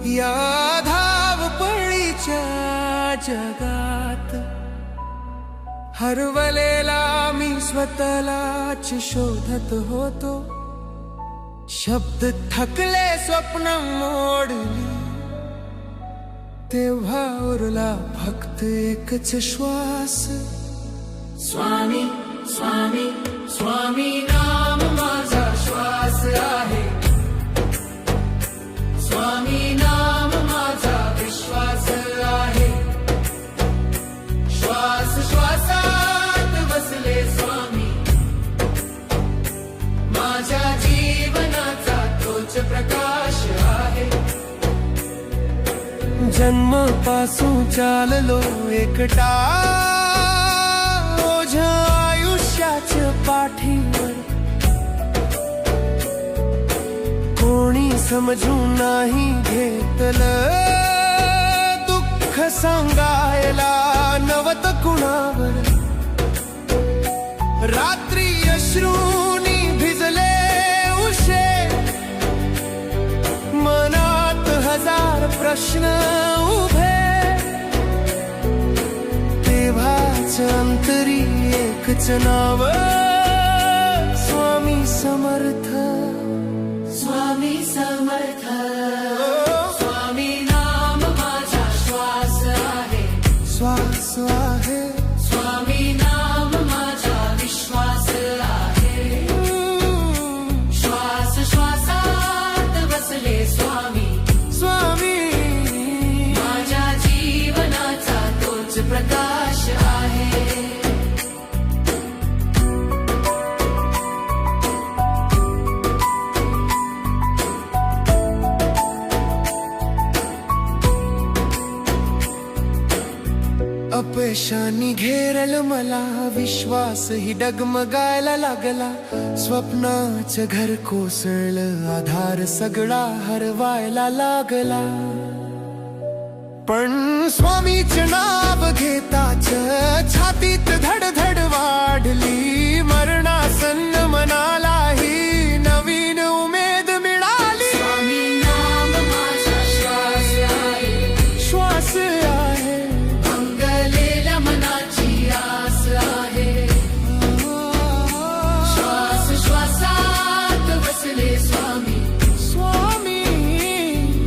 या धावपळीच्या जगात हरवलेला मी स्वतःलाच शोधत होतो. शब्द थकले, स्वप्न मोडली, तेव्हा उरला फक्त एकच श्वास. स्वामी स्वामी स्वामी नाम माझा श्वास आहे. स्वामी नाम माझा विश्वास आहे. श्वास श्वासात बसले स्वामी, माझ्या जीवनाचा तोच प्रकाश आहे. जन्मापासून चाललो एकटा ओझ्या आयुष्याच्या पाठीवर. कोणी समजून नाही घेतलं, दुःख सांगायला नवत कुणावर. रात्री अश्रूनी भिजले उशे, मनात हजार प्रश्न उभे. तेव्हाच अंतरी एकच नाव, स्वामी समर्थ. स्वामी समर्थ. स्वामी नाम माझा श्वास आहे. श्वास आहे. स्वामी नाम माझा विश्वास आहे. श्वास श्वासात बसले स्वामी, स्वामी माझ्या जीवनाचा तोच प्रकाश आहे. अपयशानी घेरल मला, विश्वास ही डगमगायला लागला. स्वप्नाचं घर कोसळलं, आधार सगळा हरवायला लागला. पण स्वामीचं नाव घेताच छातीत धडधड वाढली. मरणासन्न मनालाही नवीन उमेद मिळाली. स्वामी नाम माझा श्वास आहे. श्वास आहे. भंगलेल्या मनाची आस आहे. श्वास श्वासात बसले स्वामी, स्वामी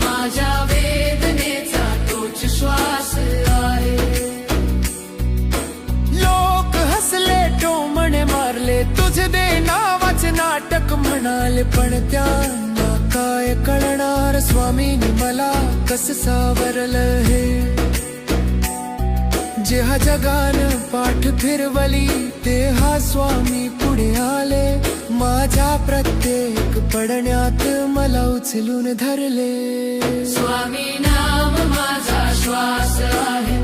माझ्या वेदनेचा तोच श्वास आहे. लोक हसले, टोमणे मारले, तुझे दे नावाचे नाटक म्हणाले. पण त्यांना काय कळणार, स्वामींनी मला कस सावरलं हे. जे हा जगानं पाठ फिरवली, ते हा स्वामी पुढे आले. माझ्या प्रत्येक पडण्यात मला उचलून धरले. स्वामी नाम माझा श्वास आहे.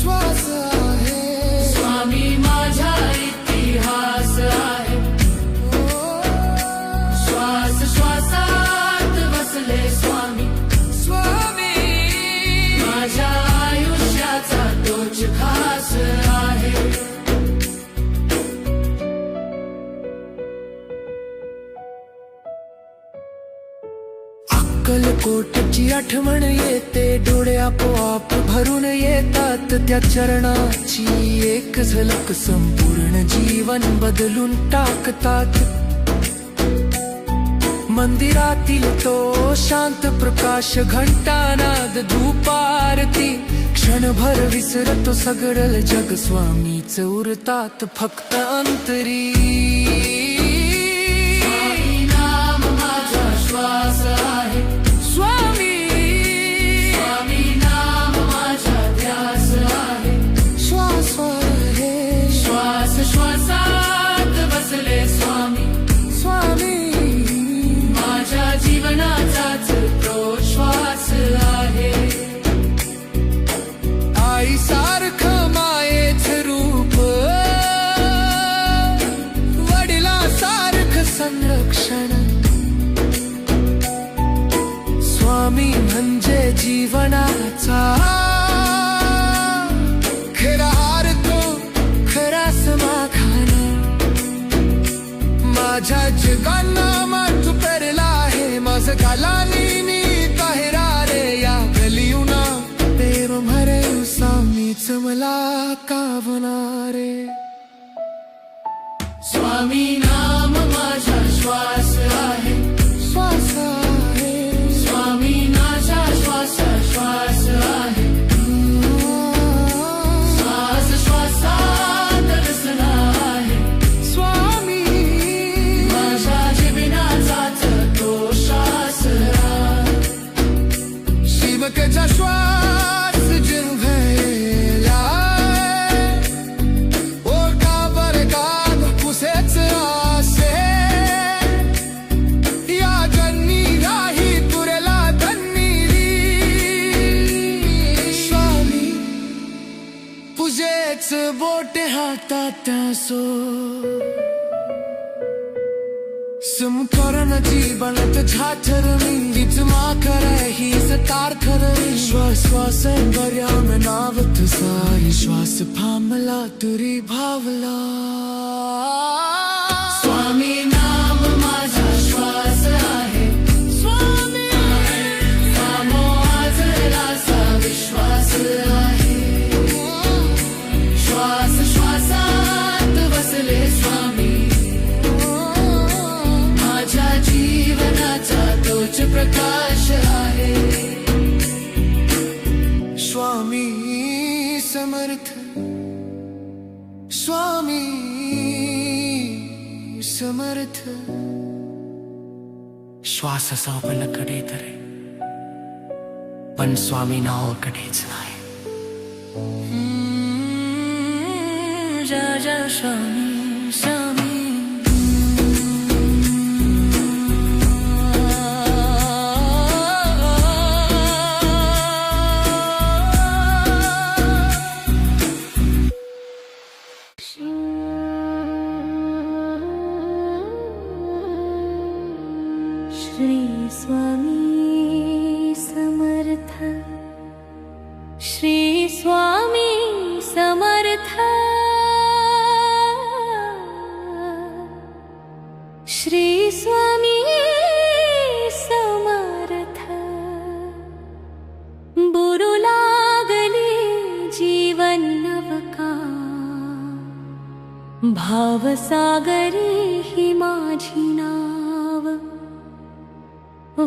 श्वास आहे. स्वामी माझा इतिहास आहे. श्वास श्वासात बसले स्वामी, स्वामी माझ्या आयुष्याचा तोच खास आहे. अक्कलकोटची आठवण येते, डोळे आपोआप भरून येतात. त्या चरणाची एक झलक संपूर्ण जीवन बदलून टाकतात. मंदिरातील तो शांत प्रकाश, घंटानाद, धूप आरती, क्षणभर विसरतो सगळं जग. स्वामीच उरतात फक्त अंतरी. स्वामी नाम माझा श्वास आहे. स्वामी स्वामी नाम माझा ध्यास आहे. श्वास आहे. श्वास श्वासात बसले स्वामी, स्वामी माझ्या जीवनाचाच तो श्वास आहे. आई सारखं मायेचं रूप, वडिला सारखं संरक्षण. स्वामी म्हणजे जीवनाचा खरा अर्थ, खरा समाधान. माझ्या जगांना मात पेरला आहे, माझं गालानी ताहिरा रे. या रे. स्वामी नाम माझा श्वास आहे, श्वास आहे. स्वामी माझा श्वास श्वास आहे. श्वास श्वासात रसना आहे. स्वामी माझा जीवनाचाच तो श्वास आहे. शिवकाचा श्वास जिव्हाळ्याला ओठावर गाव पुसेच आसे. या जन्मी राही तुरेला धन्नीरी. स्वामी तुझेच बोटे हातात असो. समकरण जीवनात झाठरणी वीज माखर ही सतार खरणी. श्वास बऱ्याम नाव तुझा श्वास थांबला तुरी भावला. स्वामी नाम माझा श्वास आहे. स्वामी नामो आजराचा विश्वास आहे. श्वास श्वासात बसले स्वामी. माझ्या जीवनाचा तोच प्रकाश आहे. स्वामी समर्थ, स्वामी समर्थ. श्वास असा आपल्याकडे तरी पण स्वामी नाव कडेच नाही. जय जय स्वामी स्वामी. श्री स्वामी समर्थ, श्री स्वामी समर्थ. श्री स्वामी समर्थ. बुरू लागली जीवन नवका. भावसागरी ही माझी नाव.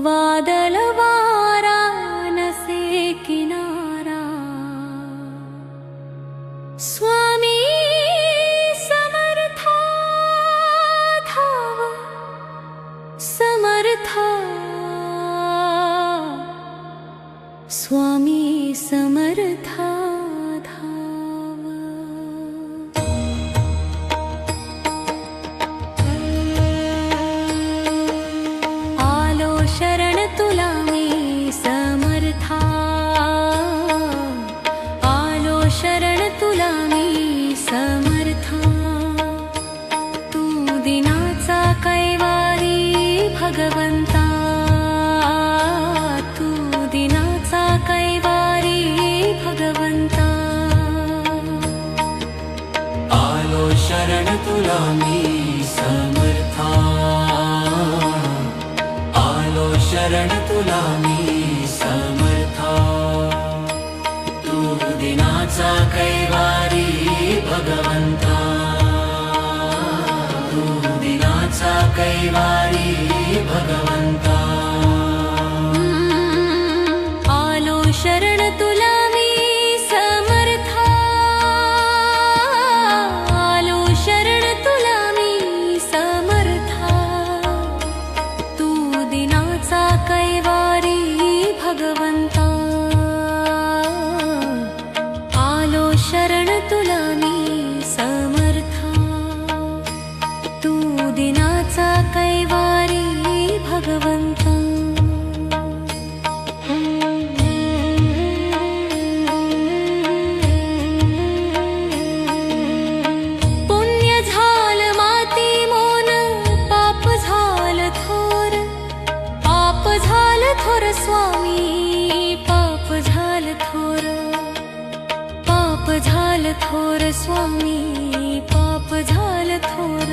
वादळ वारा नसे किनारा. स्वामी समर्थ धाव समर्थ. स्वामी समर्थ धाव. आलो शरण तुला मी समर्था. आलो शरण तुला मी समर्था. तू दिनाचा कैवारी भगवंता. तू दिनाचा कैवारी भगवंता. आलो शरण तुला मी समर्था. आलो शरण तुला मी समर्था. तू दिनाचा कैवारी भगवंता. तू दिनाचा कैवारी भगवंता. आलो शरण तुला मी समर्था. आलो शरण तुला मी समर्था. तू दिनाचा कैवारी भगवंता. आलो शरण तुला मी समर्था. तू दिनाचा कैवारी भगवंता. पुण्य झालं माती मोन. पाप झालं थोर. पाप झालं थोर स्वामी. पाप झालं थोर. पाप झालं थोर स्वामी. पाप झालं थोर.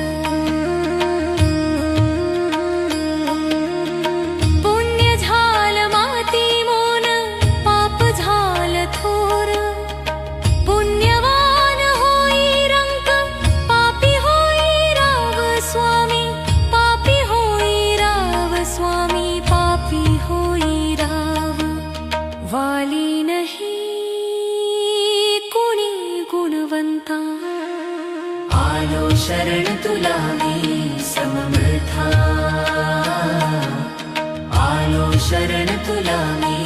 पुण्य झालं माती मोन. पाप झालं थोर. पुण्यवान होई रंग. शरण तुला मी समर्था, आलो शरण तुला मी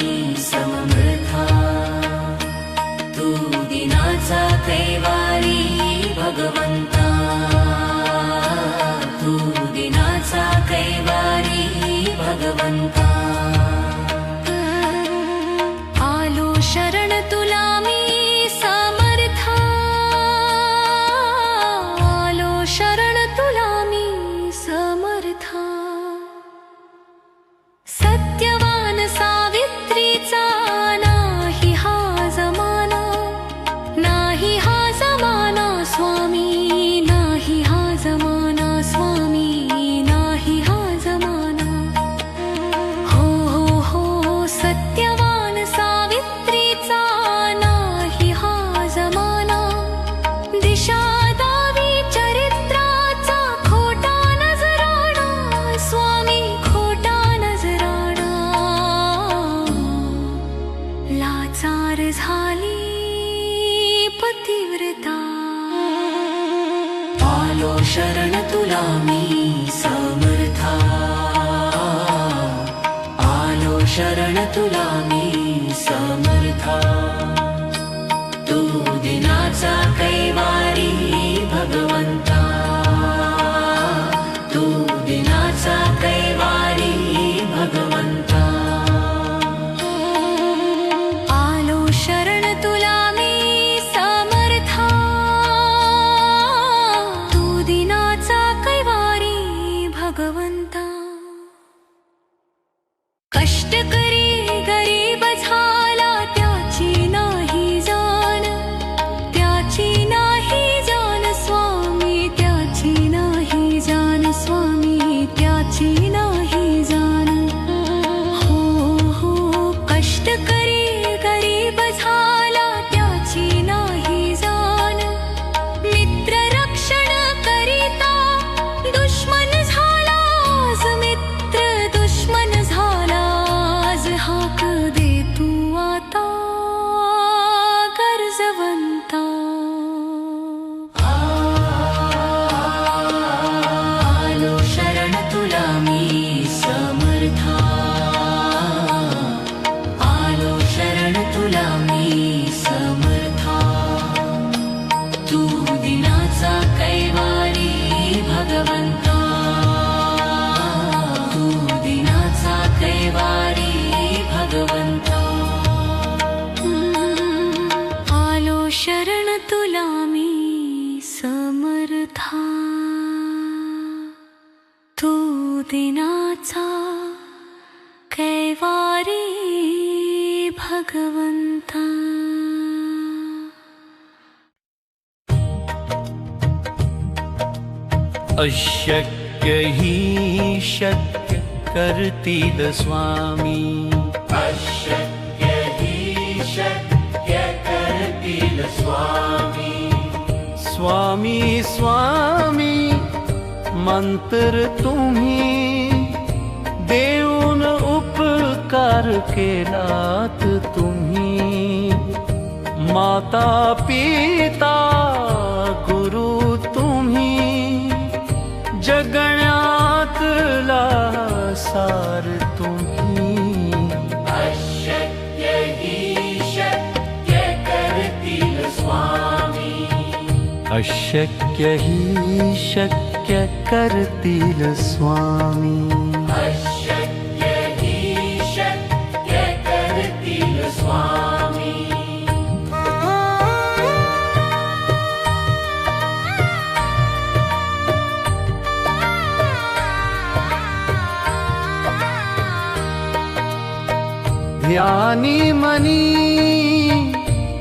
समर्था. तू दिनाचा कैवारी भगवंता, तू दिनाचा कैवारी भगवंता. आलो शरण तुला मी समर्था, आलो शरण तुला मी समर्था. सत्यवान सावित्रीचा नाही हा जमाना, नाही हा जमाना स्वामी, नाही हा जमाना स्वामी, नाही हा जमाना. हो हो हो सत्यवान सावित्रीचा नाही हा जमाना. दिशा दावी चरित्राचा खोटा नजराणा स्वामी, खोटा नजराणा. लाचार झाली पतिव्रता. आलो शरण तुला मी समर्था, आलो शरण तुला मी समर्था. तू दिनाचा कैवारी भगवंता, तू दिनाचा कैवारी भगवंता. आलो शरण तुला मी समर्था, तू दिनाचा कैवारी भगवंता. कष्टकरी गरीब झाला त्याची नाही जाण, त्याची नाही जाण स्वामी, त्याची नाही जाण स्वामी, त्याची नाही जाण. हो हो कष्टकरी गरीब झाला त्याची नाही जाण. मित्र रक्षण करिता दुश्मन झाला आज, मित्र दुश्मन झाला आज. हाक दे तू आता गरजवंता. आलो शरण तुला मी समर्था, आलो शरण तुला मी समर्था. तू दिनाचा कैवारी भगवंता, तू दिनाचा कैवारी भगवंता. आलो शरण तुला मी समर्था, तू दिनाचा कैवारी भगवंता. अशक्य ही शक्य करतील स्वामी, अशक्य ही शक्य करतील स्वामी. स्वामी स्वामी मंत्र तुम्ही देऊन उपकार केलात तुम्ही. माता पिता गुरु तुम्ही, जगण्यातला सार तुम्ही. अशक्य ही शक्य करतील स्वामी, अशक्य ही शक्य करतील स्वामी. अशक्य ही शक्य करतील स्वामी. ध्यानी मनी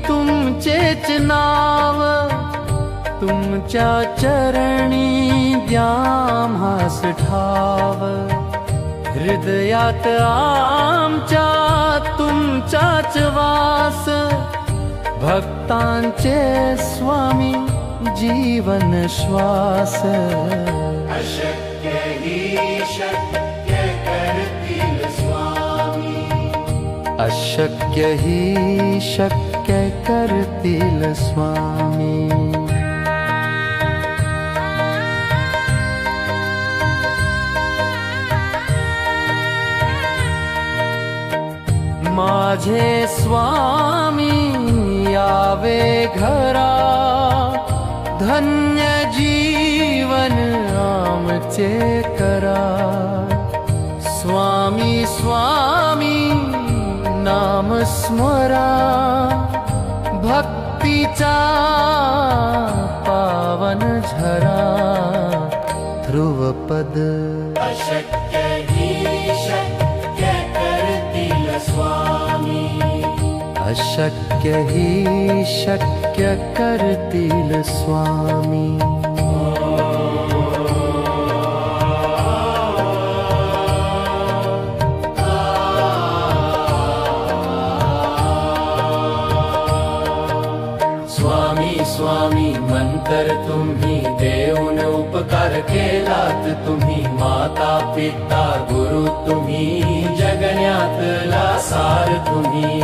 तुमचेच नाव, तुमच्या चरणी द्याम्हास ठाव. हृदयात आमच्या तुमचाच वास, भक्तांचे स्वामी जीवन श्वास. अशक्य ही शक्य करतील स्वामी, अशक्य ही शक्य करतील स्वामी. माझे स्वामी यावे घरा, धन्य जीवन आमचे करा. स्वामी स्वामी नाम स्मरा, भक्तीचा पावन झरा. ध्रुवपद अशक्य ही शक्य करतील स्वामी. अशक्य ही शक्य करतील स्वामी. स्वामी मंतर तुम्ही देऊन उपकार केलात. तुम्ही माता पिता गुरु तुम्ही जगण्यातला सार तुम्ही.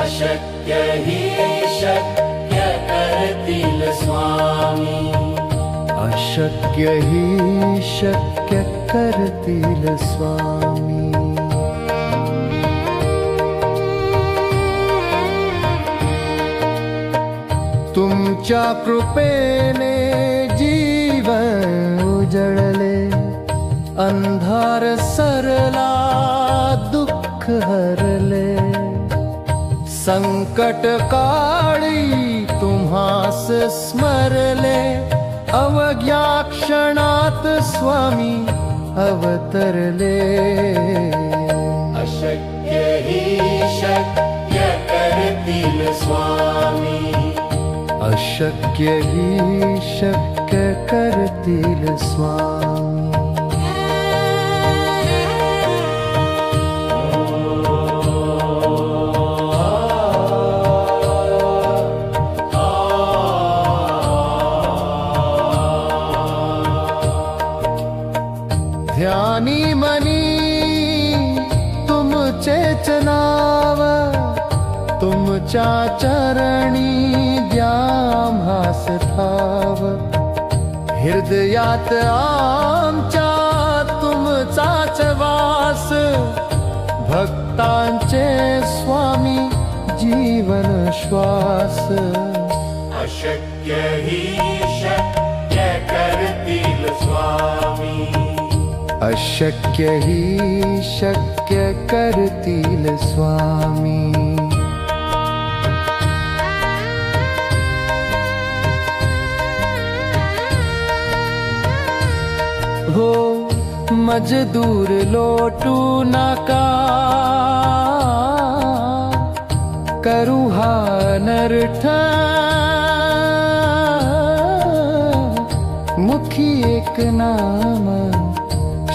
अशक्य ही शक्य करतील स्वामी. अशक्य ही शक्य करतील स्वामी. तुमच्या कृपेने जीवन उजळले, अंधार सरला दुःख हरले. संकट काळी तुम्हास स्मरले, अवघ्या क्षणात स्वामी अवतरले. अशक्य ही शक्य करतील स्वामी. अशक्य ही शक्य करतील स्वामी. ध्यानी मनी तुमचेच नाव, तुमच्या चरणी द्याम्हास ठाव. हृदयात आमच्या तुमचाच वास, भक्तांचे स्वामी जीवन श्वास. अशक्य ही शक्य करतील स्वामी. अशक्य ही शक्य करतील स्वामी. हो मजदूर लोटू नका, करू हा अनर्थ. मुखी एक नाम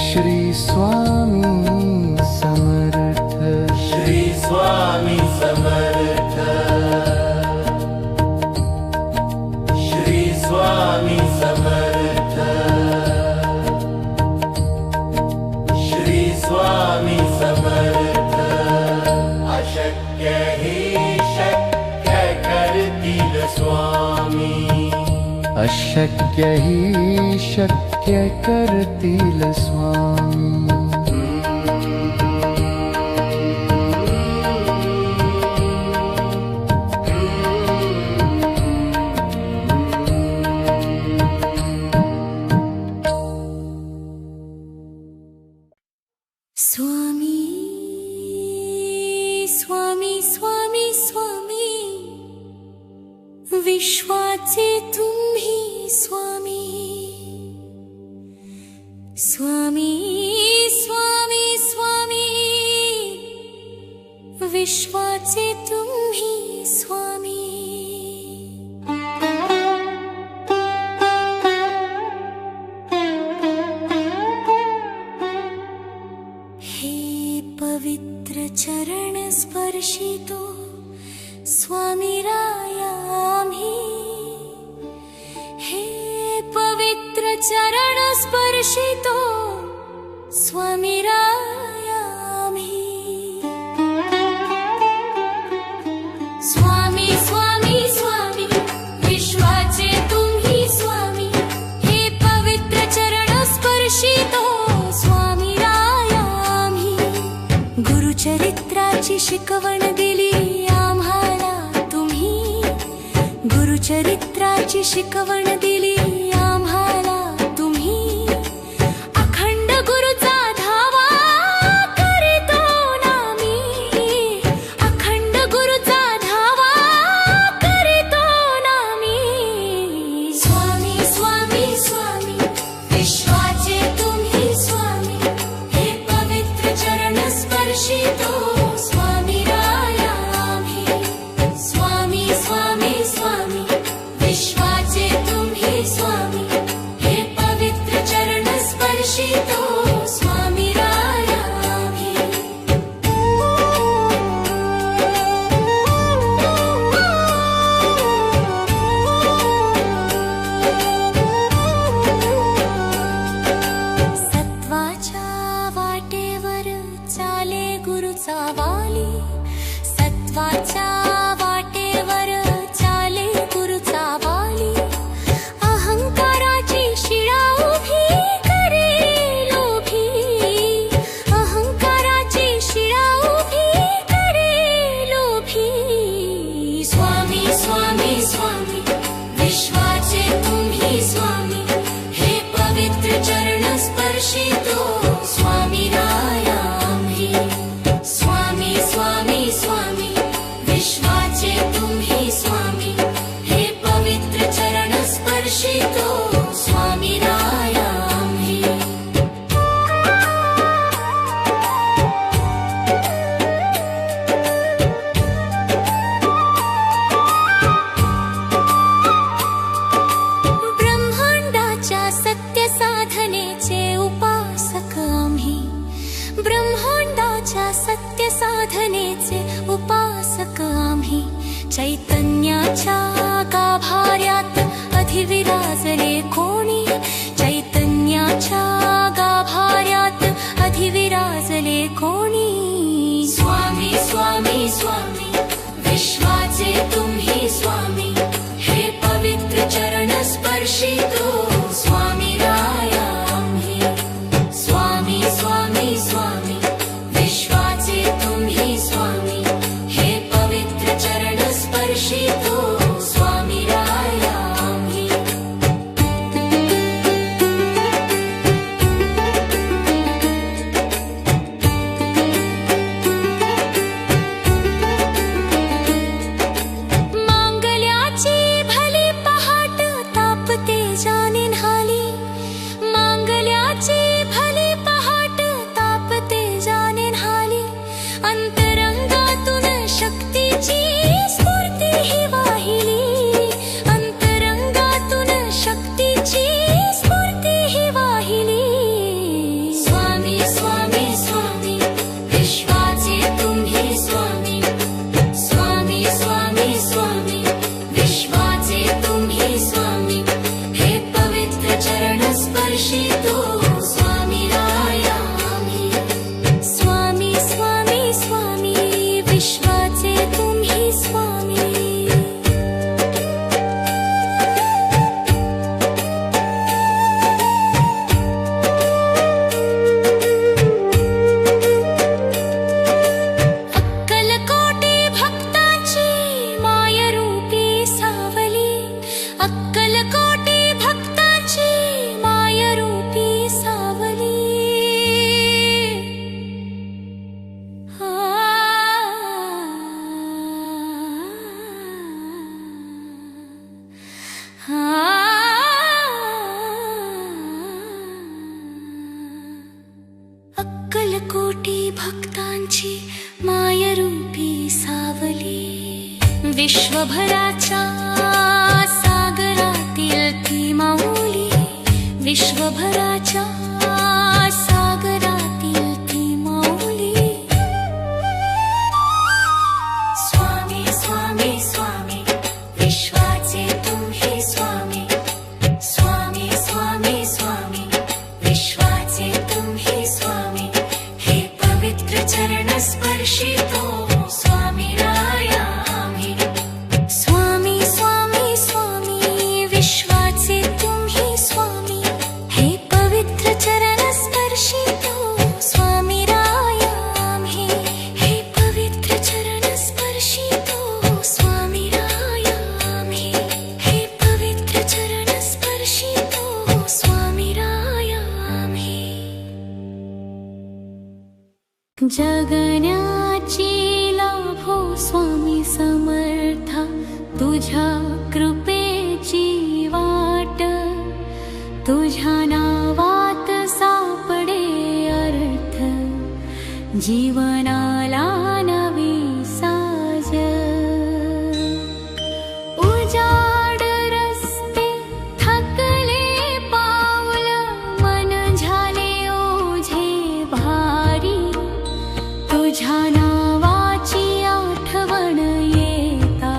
श्री स्वामी समर्थ. श्री स्वामी समर्थ. श्री स्वामी समर्थ. श्री स्वामी समर्थ. अशक्य ही शक्य करतील स्वामी. अशक्य ही शक्य करतील स्वामी. स्वामी स्वामी स्वामी स्वामी, विश्वाचे तुम्ही स्वामी. स्वामी स्वामी स्वामी, विश्वाचे तुम्ही स्वामी. हे पवित्र चरण स्पर्शितो स्वामी राया आम्ही. हे पवित्र चरण स्पर्शितो स्वामी राया आम्ही. स्वामी स्वामी स्वामी, विश्वाचे तुम्ही स्वामी. हे पवित्र चरण स्पर्शितो स्वामी राया आम्ही. गुरुचरित्राची शिकवण दिली आम्हाला तुम्ही, गुरुचरित्राची शिकवण दिली आम्हाला तुम्ही, अखंड गुरुचा धावा करीतो ना मी, अखंड गुरुचा धावा करीतो ना मी. स्वामी स्वामी स्वामी विश्वाचे तुम्ही स्वामी, हे पवित्र चरण स्पर्शितो स्वामी राया आम्ही. स्वामी स्वामी स्वामी विश्वाचे तुम्ही स्वामी, हे पवित्र चरण स्पर्शितो स्वामी राया आम्ही. सत्वाच्या वाटेवर चाले गुरुचा वाली, सत्वाच्या वाटेवर चाले गुरुचा वाली, अहंकाराची शिळा उभी करे लोभी, अहंकाराची शिळा उभी करे लोभी. स्वामी स्वामी स्वामी विश्वाचे तुम्ही स्वामी, हे पवित्र चरण स्पर्शितो स्वामी राया आम्ही. स्वामी स्वामी स्वामी विश्वाचे तुम्ही स्वामी, हे पवित्र चरण स्पर्शितो स्वामी राया आम्ही. ब्रह्मांडाच्या सत्य साधनेचे उपासक आम्ही, ब्रह्मांडाच्या सत्य साधनेचे उपासक आम्ही. चैतन्याच्या गाभाऱ्यात अधिविराजले कोणी, चैतन्याच्या गाभाऱ्यात अधिविराजले कोणी. स्वामी स्वामी स्वामी विश्वाचे तुम्ही स्वामी, हे पवित्र चरण स्पर्शितो स्वामी राया आम्ही. स्वामी स्वामी स्वामी विश्वाचे तुम्ही स्वामी, हे पवित्र चरण स्पर्शितो स्वामी राया आम्ही. मांगल्याची भली पहाट तापते जाने न्हाली, मांगल्याची भली पहाट तापते जाने न्हाली, अंतरंगातून शक्तीची स्फूर्ती ही वाहिली, अंतरंगातून शक्तीची स्फूर्ती ही वाहिली. स्वामी स्वामी स्वामी विश्वाचे तुम्ही स्वामी, स्वामी स्वामी स्वामी विश्वाचे तुम्ही स्वामी, हे पवित्र चरण स्पर्शितो स्वामी राया आम्ही. स्वामी स्वामी स्वामी विश्वाचे तुम्ही स्वामी. अक्कलकोटी भक्तांची मायरूपी सावली, अक्कलकोटी भक्तांची मायरूपी सावली. आ, आ, अक्कलकोटी भक्तांची मायरूपी सावली. विश्वभराच्या सागरातील ती माऊली, विश्वभराच्या सागरातील ती माऊली. स्वामी स्वामी स्वामी विश्वाचे तुम्ही स्वामी, स्वामी स्वामी स्वामी विश्वाचे तुम्ही स्वामी, हे पवित्र चरण स्पर्शितो स्वामी राया आम्ही. स्वामी स्वामी स्वामी विश्वाचे तुम्ही स्वामी, हे पवित्र चरण स्पर्शितो स्वामी राया आम्ही, हे पवित्र जगण्याची लाभो स्वामी समर्था, तुझ्या कृपेची वाट, तुझ्या नावात सापडे अर्थ, जीवनाला नवी साज. उजाड रस्ते थकले पाऊल, मन झाले ओझे भारी, तुझ्या नावाची आठवण येता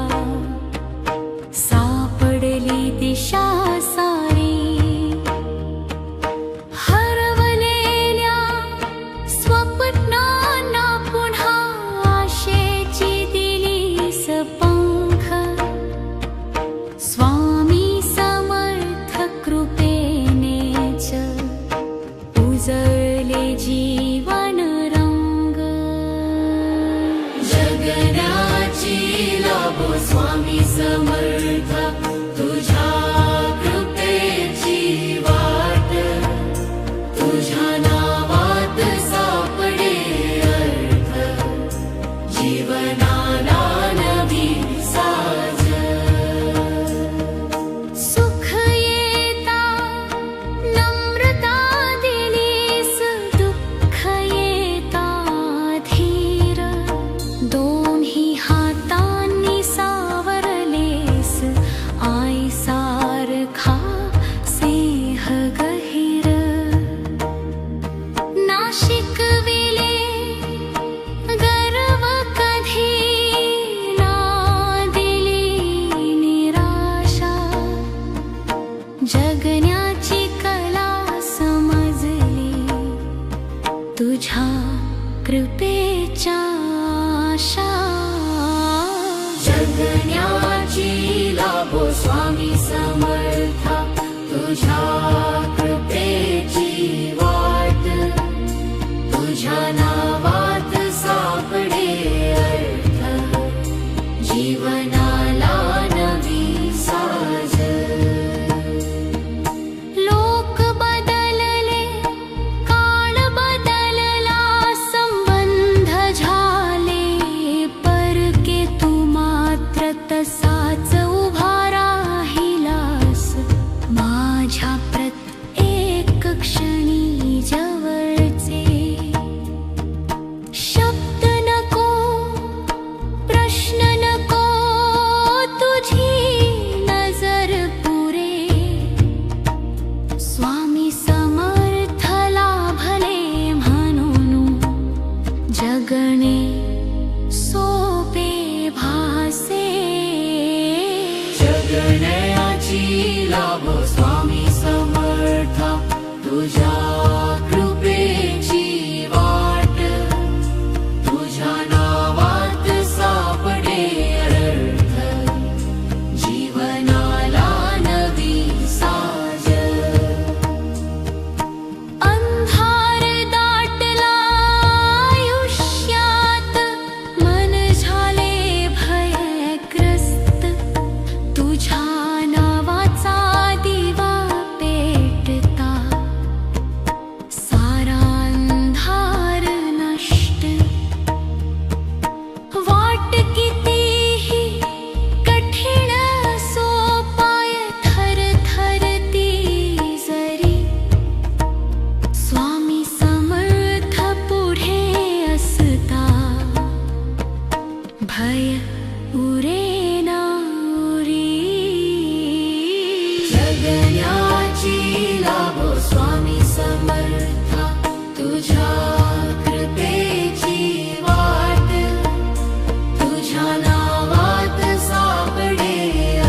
सापडली दिशा सारी. हरवलेल्या स्वप्नांना पुन्हा आशेची दिलीस पंख, स्वामी समर्थ कृपेनेच उजळले जीवन रंग. जगण्याची लाभो स्वामी समर्थ, तुझ्या कृपेची वाट, तुझ्या नावात सापडे अर्थ, जीवनाला नवी साज. सुख येता नम्रता दिलीस, दुःख येता धीर, दोन्ही हातांनी सावरलेस आई सारखा स्नेह गहिर. नाशिकविले गर्व कधी ना दिली निराशा, जगण्याची कला समजली तुझ्या कृपेच्या आशा. जगण्याची लाभो स्वामी समर्था, तुझ्या कृपेची वाट, तुझ्या नावात सापडे अर्थ, जीवनाला नवी साज. लोक बदलले, काळ बदलला, संबंध झाले परके, तू मात्र तसाच उभा राहिलास माझ्या प्रत्येक क्षणी जवळचे. शब्द नको, प्रश्न नको, तुझी नजर पुरे, स्वामी समर्थ लाभले म्हणून जगणे सोपे भासे. जगण्याची लाभो स्वामी समर्था, तुझ्या कृपेची वाट, तुझ्या नावात सापडे अर्थ, जीवनाला नवी साज. अंधार दाटला आयुष्यात, मन झाले भयग्रस्त, तुझ्या नावाचा दिवा पेटता सारा अंधार नष्ट. वाट कितीही कठीण सोपाय थरथरती जरी, स्वामी समर्थ पुढे असता भय उरेना उरी. जगण्याची लाभो स्वामी समर्था, तुझ्या कृपेची वाट, तुझ्या नावात सापडे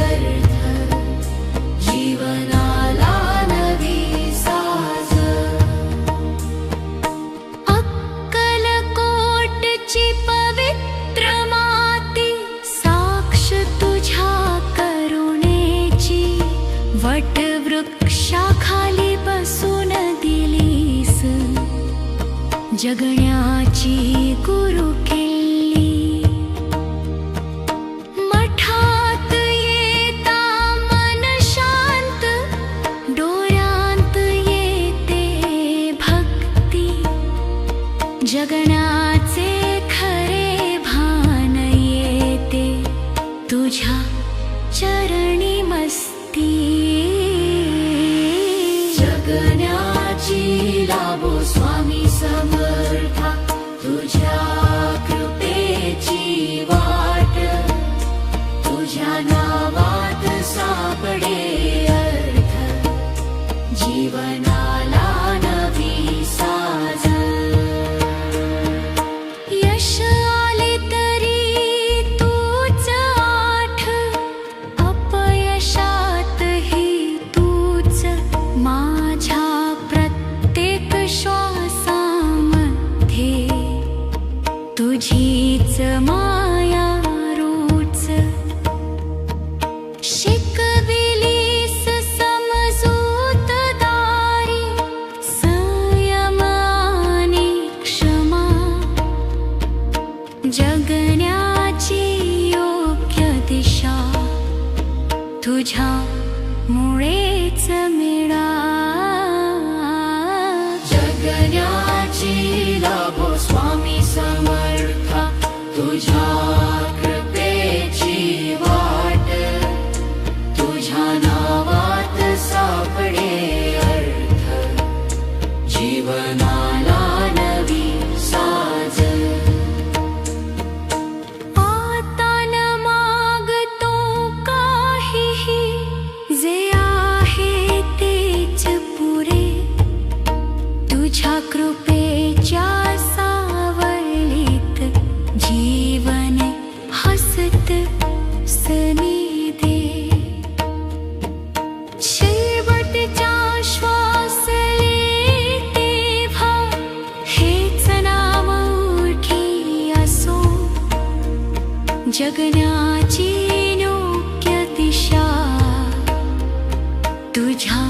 अर्थ, जीवनाला नवी साज. अक्कलकोटची पवित्र माती, साक्ष तुझ्या करुणेची, वटवृक्षाखाली बसून दिलीस जगण्याची गुरु केली. मठात येता मन शांत, डोळ्यांत येते भक्ती, जगण्या जगण्याचे खरे भान येते तुझ्या चरणी मस्ती जगण्याची लाभो स्वामी समर्था तुझ्या कृपेची वाट तुझ्या नावात सापडे अर्थ जीवनाला नवी साज यश आले तरी तूच आठ अपयशातही तूच माझ्या प्रत्येक श्वासामध्ये तुझीच माया रूच शिकविलीस समजूतदारी संयम आणि क्षमा जगण्याची योग्य दिशा तुझ्या मुळेच मिळा जगण्याची लाभो स्वामी समर्था तुझ्या कृपेची वाट तुझ्या नावात सापडे अर्थ जीवनाला नवी साज आता न मागतो काहीही जे आहे तेच पुरे तुझ्या कृपेच्या सावलीत जीवन हसत सनी दे शेवटच्या श्वासले तेव्हा हेच नाम उठी असो जगण्याची योग्य दिशा तुझ्या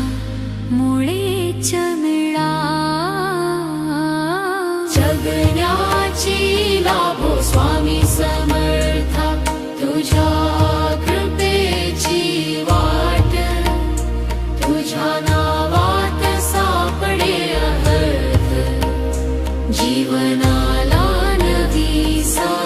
मुळेच मिळा जगण्याची लाभो स्वामी समर्था तुझ्या कृपेची वाट तुझ्या नावात सापडे अर्थ जीवनाला नवी साज